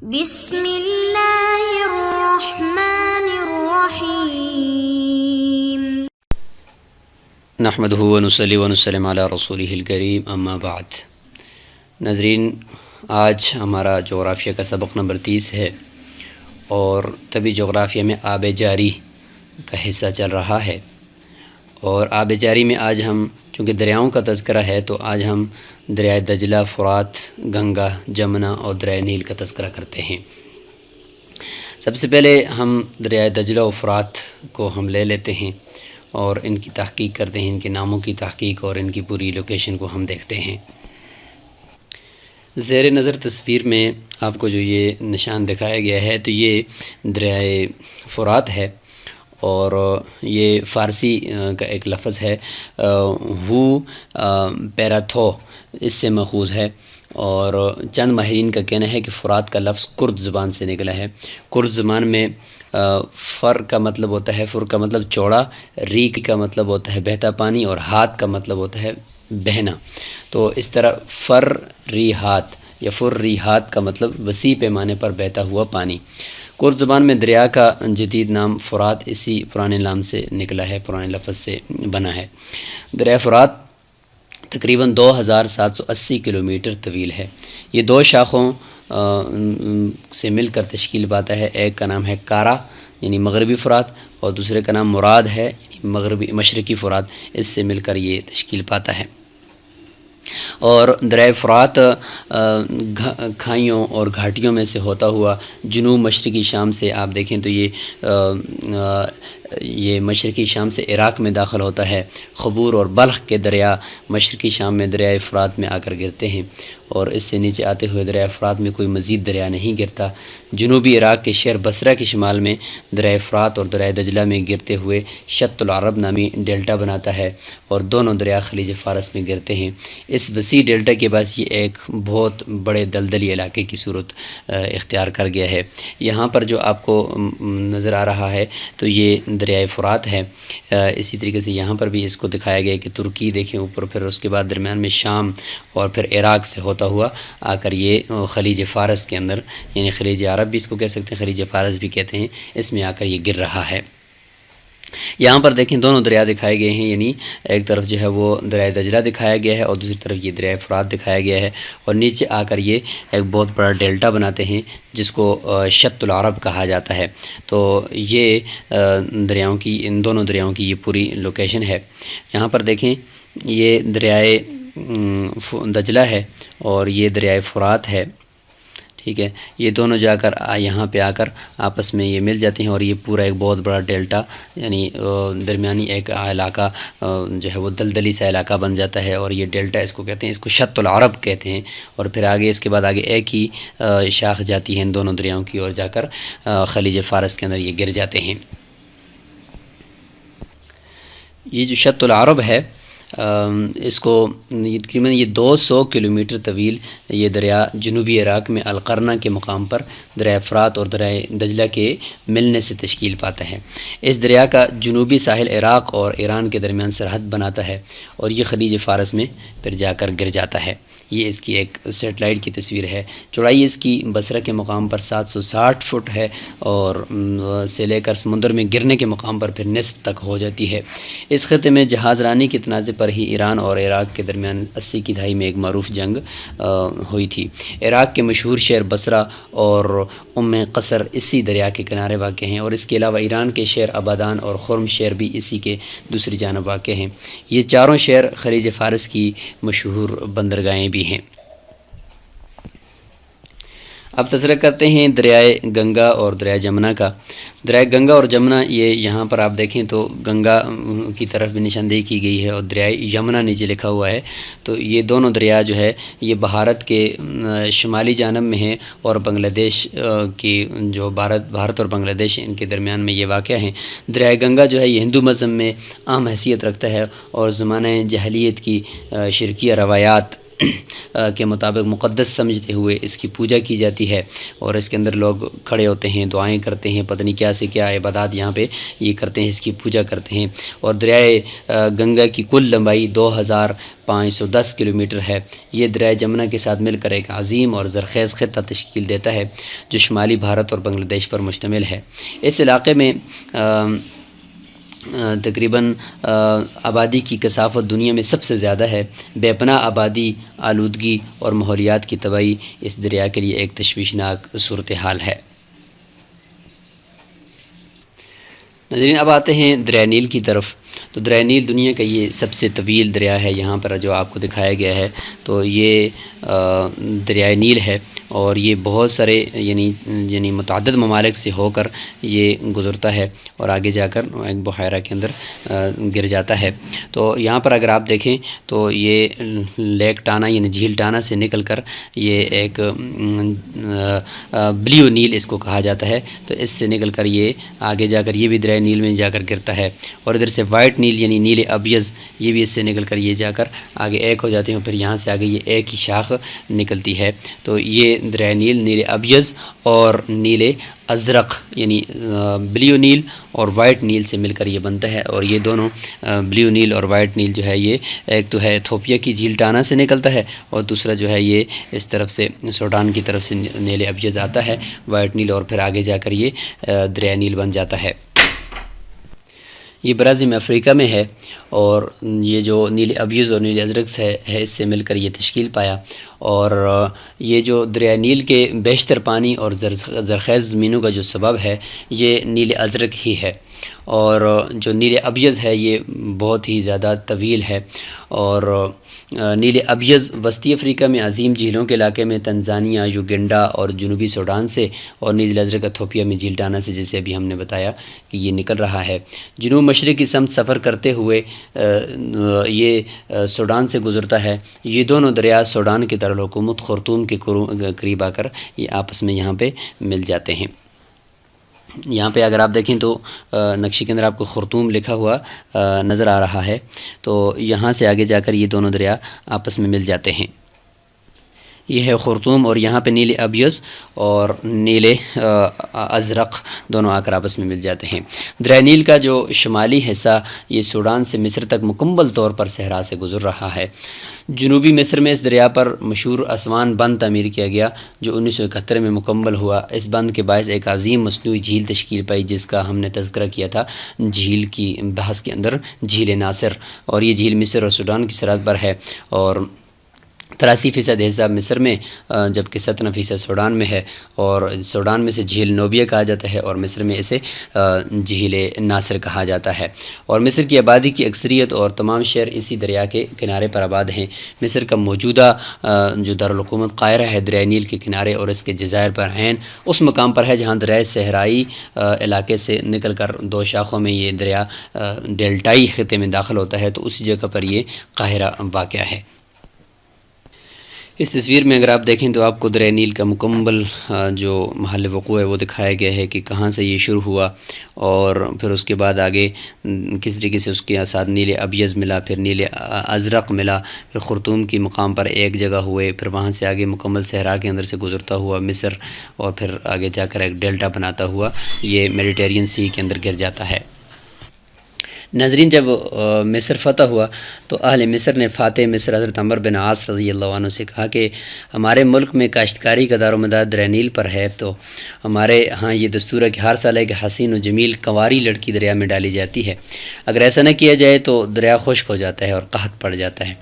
بسم اللہ الرحمن الرحیم نحمدہ ونصلی ونسلم علی رسولہ الکریم اما بعد۔ ناظرین، آج ہمارا جغرافیہ کا سبق نمبر 30 ہے اور طبی جغرافیہ میں آب جاری کا حصہ چل رہا ہے، اور آب جاری میں آج ہم چونکہ دریاؤں کا تذکرہ ہے تو آج ہم دریائے دجلہ، فرات، گنگا، جمنا اور دریائے نیل کا تذکرہ کرتے ہیں۔ سب سے پہلے ہم دریائے دجلہ و فرات کو ہم لے لیتے ہیں اور ان کی تحقیق کرتے ہیں، ان کے ناموں کی تحقیق اور ان کی پوری لوکیشن کو ہم دیکھتے ہیں۔ زیر نظر تصویر میں آپ کو جو یہ نشان دکھایا گیا ہے تو یہ دریائے فرات ہے، اور یہ فارسی کا ایک لفظ ہے ہو پیراتھو، اس سے ماخوذ ہے، اور چند ماہرین کا کہنا ہے کہ فرات کا لفظ کرد زبان سے نکلا ہے۔ کرد زبان میں فر کا مطلب ہوتا ہے، فر کا مطلب چوڑا، ریک کا مطلب ہوتا ہے بہتا پانی، اور ہاتھ کا مطلب ہوتا ہے بہنا۔ تو اس طرح فر ری ہاتھ یا فر ری ہاتھ کا مطلب وسیع پیمانے پر بہتا ہوا پانی۔ کرد زبان میں دریا کا جدید نام فرات اسی پرانے نام سے نکلا ہے، پرانے لفظ سے بنا ہے۔ دریا فرات تقریباً 2780 کلومیٹر طویل ہے۔ یہ دو شاخوں سے مل کر تشکیل پاتا ہے، ایک کا نام ہے کارا یعنی مغربی فرات، اور دوسرے کا نام مراد ہے یعنی مشرقی فرات، اس سے مل کر یہ تشکیل پاتا ہے۔ اور دریائے فرات کھائیوں اور گھاٹیوں میں سے ہوتا ہوا جنوب مشرقی شام سے آپ دیکھیں تو یہ مشرقی شام سے عراق میں داخل ہوتا ہے۔ خبور اور بلخ کے دریا مشرقی شام میں دریائے فرات میں آ کر گرتے ہیں، اور اس سے نیچے آتے ہوئے دریائے فرات میں کوئی مزید دریا نہیں گرتا۔ جنوبی عراق کے شہر بصرہ کے شمال میں دریائے فرات اور دریائے دجلہ میں گرتے ہوئے شط العرب نامی ڈیلٹا بناتا ہے، اور دونوں دریا خلیج فارس میں گرتے ہیں۔ اس وسیع ڈیلٹا کے بعد یہ ایک بہت بڑے دلدلی علاقے کی صورت اختیار کر گیا ہے۔ یہاں پر جو آپ کو نظر آ رہا ہے تو یہ دریائے فرات ہے۔ اسی طریقے سے یہاں پر بھی اس کو دکھایا گیا ہے کہ ترکی دیکھیں اوپر، پھر اس کے بعد درمیان میں شام اور پھر عراق سے ہوتا ہوا آ کر یہ خلیج فارس کے اندر یعنی خلیج عرب بھی اس کو کہہ سکتے ہیں، خلیج فارس بھی کہتے ہیں، اس میں آ کر یہ گر رہا ہے۔ یہاں پر دیکھیں دونوں دریا دکھائے گئے ہیں، یعنی ایک طرف جو ہے وہ دریائے دجلہ دکھایا گیا ہے اور دوسری طرف یہ دریائے فرات دکھایا گیا ہے، اور نیچے آ کر یہ ایک بہت بڑا ڈیلٹا بناتے ہیں جس کو شط العرب کہا جاتا ہے۔ تو یہ ان دونوں دریاؤں کی یہ پوری لوکیشن ہے۔ یہاں پر دیکھیں یہ دریائے دجلہ ہے اور یہ دریائے فرات ہے، ٹھیک ہے۔ یہ دونوں جا کر یہاں پہ آ کر آپس میں یہ مل جاتے ہیں، اور یہ پورا ایک بہت بڑا ڈیلٹا یعنی درمیانی ایک علاقہ جو ہے وہ دلدلی سا علاقہ بن جاتا ہے، اور یہ ڈیلٹا اس کو کہتے ہیں، اس کو شط العرب کہتے ہیں۔ اور پھر آگے اس کے بعد آگے ایک ہی شاخ جاتی ہے ان دونوں دریاؤں کی، اور جا کر خلیج فارس کے اندر یہ گر جاتے ہیں۔ یہ جو شط العرب ہے اس کو تقریباً یہ 200 کلومیٹر طویل یہ دریا جنوبی عراق میں القرنہ کے مقام پر دریائے فرات اور دریائے دجلہ کے ملنے سے تشکیل پاتا ہے۔ اس دریا کا جنوبی ساحل عراق اور ایران کے درمیان سرحد بناتا ہے، اور یہ خلیج فارس میں پھر جا کر گر جاتا ہے۔ یہ اس کی ایک سیٹلائٹ کی تصویر ہے۔ چوڑائی اس کی بصرہ کے مقام پر 760 فٹ ہے، اور سے لے کر سمندر میں گرنے کے مقام پر پھر نصف تک ہو جاتی ہے۔ اس خطے میں جہاز رانی کے تنازع پر ہی ایران اور عراق کے درمیان 80 کی دہائی میں ایک معروف جنگ ہوئی تھی۔ عراق کے مشہور شہر بصرہ اور قصر اسی دریا کے کنارے واقع ہیں، اور اس کے علاوہ ایران کے شہر ابادان اور خرم شہر بھی اسی کے دوسری جانب واقع ہیں۔ یہ چاروں شہر خلیج فارس کی مشہور بندرگاہیں بھی ہیں۔ اب تذکرہ کرتے ہیں دریائے گنگا اور دریائے جمنا کا۔ دریائے گنگا اور جمنا یہ یہاں پر آپ دیکھیں تو گنگا کی طرف بھی نشاندہی کی گئی ہے، اور دریائے یمنا نیچے لکھا ہوا ہے۔ تو یہ دونوں دریا جو ہے یہ بھارت کے شمالی جانب میں ہیں، اور بنگلہ دیش کی جو بھارت اور بنگلہ دیش ان کے درمیان میں یہ واقع ہیں۔ دریائے گنگا جو ہے یہ ہندو مذہب میں اہم حیثیت رکھتا ہے، اور زمانہ جاہلیت کی شرکیہ روایات کے مطابق مقدس سمجھتے ہوئے اس کی پوجا کی جاتی ہے، اور اس کے اندر لوگ کھڑے ہوتے ہیں، دعائیں کرتے ہیں، پتہ نہیں کیا سے کیا عبادات یہاں پہ یہ کرتے ہیں، اس کی پوجا کرتے ہیں۔ اور دریائے گنگا کی کل لمبائی 2510 کلومیٹر ہے۔ یہ دریائے جمنا کے ساتھ مل کر ایک عظیم اور زرخیز خطہ تشکیل دیتا ہے جو شمالی بھارت اور بنگلہ دیش پر مشتمل ہے۔ اس علاقے میں تقریباً آبادی کی کثافت دنیا میں سب سے زیادہ ہے۔ بے پناہ آبادی، آلودگی اور ماحولیات کی تباہی اس دریا کے لیے ایک تشویشناک صورتحال ہے۔ ناظرین، اب آتے ہیں دریائے نیل کی طرف۔ تو دریائے نیل دنیا کا یہ سب سے طویل دریا ہے، یہاں پر جو آپ کو دکھایا گیا ہے تو یہ دریائے نیل ہے، اور یہ بہت سارے یعنی متعدد ممالک سے ہو کر یہ گزرتا ہے اور آگے جا کر ایک بحیرہ کے اندر گر جاتا ہے۔ تو یہاں پر اگر آپ دیکھیں تو یہ لیک ٹانا یعنی جھیل ٹانا سے نکل کر یہ ایک بلیو نیل اس کو کہا جاتا ہے، تو اس سے نکل کر یہ آگے جا کر یہ بھی دریائے نیل میں جا کر گرتا ہے، اور ادھر سے وائٹ نیل یعنی نیل ابیض یہ بھی اس سے نکل کر یہ جا کر آگے ایک ہو جاتے ہیں، پھر یہاں سے آگے یہ ایک ہی شاخ نکلتی ہے۔ تو یہ دریائے نیل نیل ابیض اور نیل ازرق یعنی بلیو نیل اور وائٹ نیل سے مل کر یہ بنتا ہے، اور یہ دونوں بلیو نیل اور وائٹ نیل جو ہے یہ ایک تو ہے ایتھوپیا کی جھیل ٹانا سے نکلتا ہے، اور دوسرا جو ہے یہ اس طرف سے سوڈان کی طرف سے نیل ابیض آتا ہے وائٹ نیل، اور پھر آگے جا کر یہ دریائے نیل بن جاتا ہے۔ یہ براعظم افریقہ میں ہے، اور یہ جو نیل ابیض اور نیل ازرق ہے اس سے مل کر یہ تشکیل پایا، اور یہ جو دریائے نیل کے بیشتر پانی اور زرخیز زمینوں کا جو سبب ہے یہ نیل ازرق ہی ہے، اور جو نیل ابیض ہے یہ بہت ہی زیادہ طویل ہے، اور نیل ابیض وسطی افریقہ میں عظیم جھیلوں کے علاقے میں تنزانیہ، یوگنڈا اور جنوبی سوڈان سے، اور نیل ازرق ایتھوپیا میں جھیل ٹانا سے، جیسے ابھی ہم نے بتایا کہ یہ نکل رہا ہے۔ جنوب مشرق کی سمت سفر کرتے ہوئے یہ سوڈان سے گزرتا ہے۔ یہ دونوں دریا سوڈان کی دارالحکومت خرطوم کے قریب آ کر یہ آپس میں یہاں پہ مل جاتے ہیں۔ یہاں پہ اگر آپ دیکھیں تو نقشے کے اندر آپ کو خرطوم لکھا ہوا نظر آ رہا ہے، تو یہاں سے آگے جا کر یہ دونوں دریا آپس میں مل جاتے ہیں۔ یہ ہے خرطوم، اور یہاں پہ نیل ابیض اور نیل ازرق دونوں آ کر آپس میں مل جاتے ہیں۔ دریائے نیل کا جو شمالی حصہ یہ سوڈان سے مصر تک مکمل طور پر صحرا سے گزر رہا ہے۔ جنوبی مصر میں اس دریا پر مشہور اسوان بند تعمیر کیا گیا جو 1971 میں مکمل ہوا۔ اس بند کے باعث ایک عظیم مصنوعی جھیل تشکیل پائی جس کا ہم نے تذکرہ کیا تھا جھیل کی بحث کے اندر، جھیل ناصر، اور یہ جھیل مصر اور سوڈان کی سرحد پر ہے، اور 83% حصہ مصر میں جبکہ 17% سوڈان میں ہے، اور سوڈان میں سے جھیل نوبیہ کہا جاتا ہے اور مصر میں اسے جھیل ناصر کہا جاتا ہے۔ اور مصر کی آبادی کی اکثریت اور تمام شہر اسی دریا کے کنارے پر آباد ہیں۔ مصر کا موجودہ جو دارالحکومت قاہرہ ہے دریائے نیل کے کنارے اور اس کے جزائر پر عین اس مقام پر ہے جہاں دریائے صحرائی علاقے سے نکل کر دو شاخوں میں یہ دریا ڈیلٹائی خطے میں داخل ہوتا ہے، تو اسی جگہ پر یہ قاہرہ واقع ہے۔ اس تصویر میں اگر آپ دیکھیں تو آپ کو دریائے نیل کا مکمل جو محل وقوع ہے وہ دکھایا گیا ہے کہ کہاں سے یہ شروع ہوا، اور پھر اس کے بعد آگے کس طریقے سے اس کے ساتھ نیل ابیض ملا، پھر نیل ازرق ملا، پھر خرطوم کی مقام پر ایک جگہ ہوئے، پھر وہاں سے آگے مکمل صحرا کے اندر سے گزرتا ہوا مصر، اور پھر آگے جا کر ایک ڈیلٹا بناتا ہوا یہ میڈیٹرینین سی کے اندر گر جاتا ہے۔ ناظرین، جب مصر فتح ہوا تو اہل مصر نے فاتح مصر حضرت عمر بن عاص رضی اللہ عنہ سے کہا کہ ہمارے ملک میں کاشتکاری کا دار و مدار دریائے نیل پر ہے، تو ہمارے ہاں یہ دستور ہے کہ ہر سال ایک حسین و جمیل کنواری لڑکی دریا میں ڈالی جاتی ہے، اگر ایسا نہ کیا جائے تو دریا خشک ہو جاتا ہے اور قحط پڑ جاتا ہے۔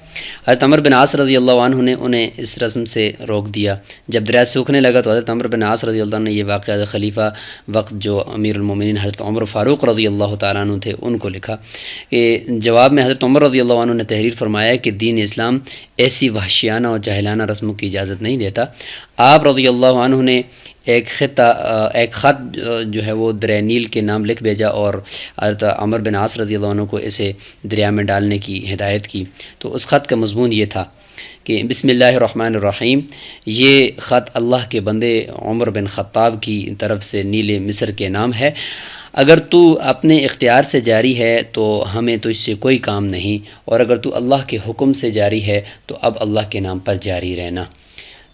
حضرت عمر بن عاص رضی اللہ عنہ نے انہیں اس رسم سے روک دیا۔ جب دریا سوکھنے لگا تو حضرت عمر بن عاص رضی اللہ عنہ نے یہ واقعہ خلیفہ وقت جو امیر المومنین حضرت عمر فاروق رضی اللہ تعالیٰ عنہ تھے ان کو لکھا کہ جواب میں حضرت عمر رضی اللہ عنہ نے تحریر فرمایا کہ دین اسلام ایسی وحشیانہ اور جاہلانہ رسموں کی اجازت نہیں دیتا۔ آپ رضی اللہ عنہ نے ایک خط جو ہے وہ دریائے نیل کے نام لکھ بھیجا اور حضرت عمر بن عاص رضی اللہ عنہ کو اسے دریا میں ڈالنے کی ہدایت کی۔ تو اس خط کا مضمون یہ تھا کہ بسم اللہ الرحمن الرحیم، یہ خط اللہ کے بندے عمر بن خطاب کی طرف سے نیل مصر کے نام ہے۔ اگر تو اپنے اختیار سے جاری ہے تو ہمیں تو اس سے کوئی کام نہیں، اور اگر تو اللہ کے حکم سے جاری ہے تو اب اللہ کے نام پر جاری رہنا۔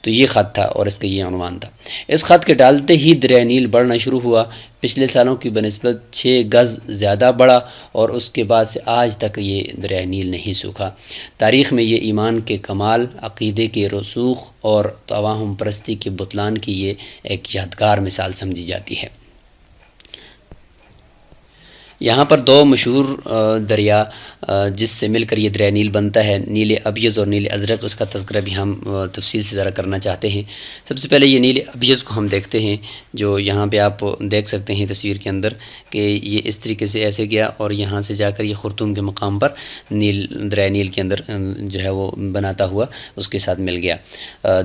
تو یہ خط تھا اور اس کا یہ عنوان تھا۔ اس خط کے ڈالتے ہی دریائے نیل بڑھنا شروع ہوا، پچھلے سالوں کی بنسبت 6 گز زیادہ بڑھا، اور اس کے بعد سے آج تک یہ دریائے نیل نہیں سوکھا۔ تاریخ میں یہ ایمان کے کمال، عقیدے کے رسوخ اور توہم پرستی کے بطلان کی یہ ایک یادگار مثال سمجھی جاتی ہے۔ یہاں پر 2 مشہور دریا جس سے مل کر یہ دریائے نیل بنتا ہے، نیل ابیض اور نیل ازرق، اس کا تذکرہ بھی ہم تفصیل سے ذرا کرنا چاہتے ہیں۔ سب سے پہلے یہ نیل ابیض کو ہم دیکھتے ہیں، جو یہاں پہ آپ دیکھ سکتے ہیں تصویر کے اندر کہ یہ اس طریقے سے ایسے گیا اور یہاں سے جا کر یہ خرطوم کے مقام پر دریائے نیل کے اندر جو ہے وہ بناتا ہوا اس کے ساتھ مل گیا،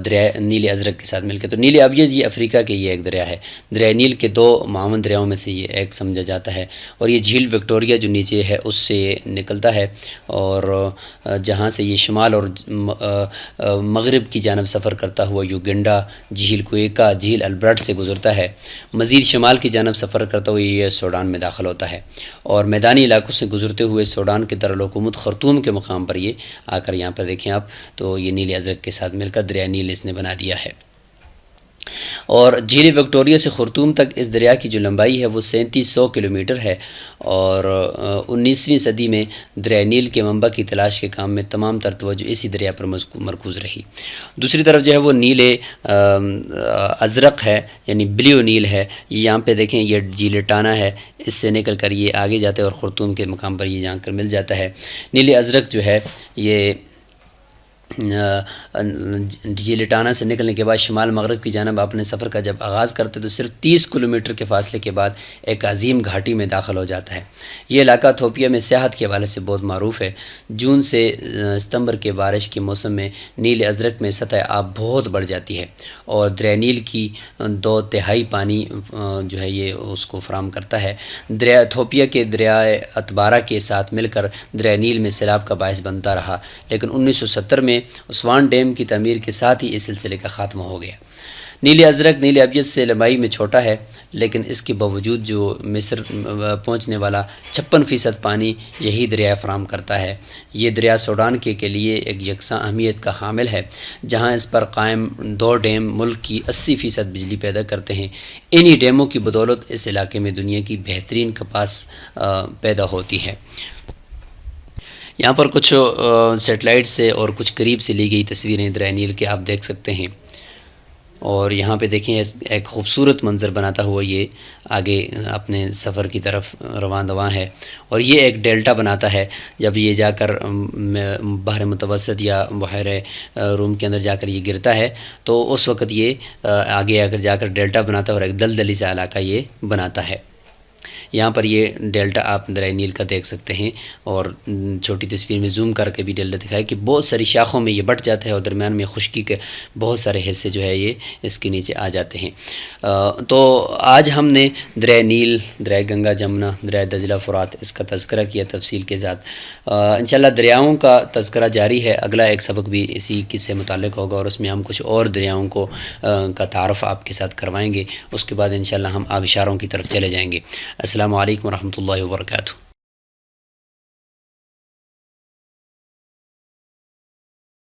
دریائے نیل ازرق کے ساتھ مل گیا۔ تو نیل ابیض یہ افریقہ کے یہ ایک دریا ہے، دریائے نیل کے 2 معاون دریاؤں میں سے یہ ایک سمجھا جاتا ہے، اور یہ جھیل وکٹوریہ جو نیچے ہے اس سے یہ نکلتا ہے، اور جہاں سے یہ شمال اور مغرب کی جانب سفر کرتا ہوا یوگنڈا، جھیل کوئیکا، جھیل البرٹ سے گزرتا ہے، مزید شمال کی جانب سفر کرتا ہوا یہ سوڈان میں داخل ہوتا ہے، اور میدانی علاقوں سے گزرتے ہوئے سوڈان کے دارالحکومت خرطوم کے مقام پر یہ آ کر یہاں پر دیکھیں آپ، تو یہ نیل ازرق کے ساتھ مل کر دریائے نیل اس نے بنا دیا ہے۔ اور جھیل وکٹوریہ سے خرطوم تک اس دریا کی جو لمبائی ہے وہ 3700 کلومیٹر ہے، اور 19ویں صدی میں دریائے نیل کے منبع کی تلاش کے کام میں تمام تر توجہ اسی دریا پر مرکوز رہی۔ دوسری طرف جو ہے وہ نیل ازرق ہے، یعنی بلیو نیل ہے، یہ یہاں پہ دیکھیں یہ جھیل ٹانا ہے، اس سے نکل کر یہ آگے جاتا ہے اور خرطوم کے مقام پر یہ جا کر مل جاتا ہے۔ نیل ازرق جو ہے یہ جھیل ٹانا سے نکلنے کے بعد شمال مغرب کی جانب اپنے سفر کا جب آغاز کرتے تو صرف 30 کلومیٹر کے فاصلے کے بعد ایک عظیم گھاٹی میں داخل ہو جاتا ہے۔ یہ علاقہ ایتھوپیا میں سیاحت کے حوالے سے بہت معروف ہے۔ جون سے ستمبر کے بارش کے موسم میں نیل ازرق میں سطح آب بہت بڑھ جاتی ہے، اور دریائے نیل کی 2/3 پانی جو ہے یہ اس کو فراہم کرتا ہے۔ دریا ایتھوپیا کے دریائے اتبارہ کے ساتھ مل کر دریائے نیل میں سیلاب کا باعث بنتا رہا، لیکن 1970 میں اسوان ڈیم کی تعمیر کے ساتھ ہی اس سلسلے کا خاتمہ ہو گیا۔ نیل ازرق نیل ابیض سے لمبائی میں چھوٹا ہے، لیکن اس کے باوجود جو مصر پہنچنے والا 56% پانی یہی دریا فراہم کرتا ہے۔ یہ دریا سوڈان کے لیے ایک یکساں اہمیت کا حامل ہے، جہاں اس پر قائم 2 ڈیم ملک کی 80% بجلی پیدا کرتے ہیں۔ انہی ڈیموں کی بدولت اس علاقے میں دنیا کی بہترین کپاس پیدا ہوتی ہے۔ یہاں پر کچھ سیٹلائٹ سے اور کچھ قریب سے لی گئی تصویریں دریائے نیل کے آپ دیکھ سکتے ہیں، اور یہاں پہ دیکھیں ایک خوبصورت منظر بناتا ہوا یہ آگے اپنے سفر کی طرف رواں دواں ہے، اور یہ ایک ڈیلٹا بناتا ہے۔ جب یہ جا کر بحر متوسط یا بحیرہ روم کے اندر جا کر یہ گرتا ہے تو اس وقت یہ آگے جا کر ڈیلٹا بناتا ہے اور ایک دلدلی سا علاقہ یہ بناتا ہے۔ یہاں پر یہ ڈیلٹا آپ دریائے نیل کا دیکھ سکتے ہیں، اور چھوٹی تصویر میں زوم کر کے بھی ڈیلٹا دکھائے کہ بہت ساری شاخوں میں یہ بٹ جاتا ہے، اور درمیان میں خشکی کے بہت سارے حصے جو ہے یہ اس کے نیچے آ جاتے ہیں۔ تو آج ہم نے دریائے نیل، دریائے گنگا جمنا، دریائے دجلہ فرات اس کا تذکرہ کیا تفصیل کے ساتھ۔ انشاءاللہ دریاؤں کا تذکرہ جاری ہے، اگلا ایک سبق بھی اسی کس سے متعلق ہوگا، اور اس میں ہم کچھ اور دریاؤں کا تعارف آپ کے ساتھ کروائیں گے۔ اس کے بعد انشاءاللہ ہم آبشاروں کی طرف چلے جائیں گے۔ السلام علیکم ورحمۃ اللہ وبرکاتہ۔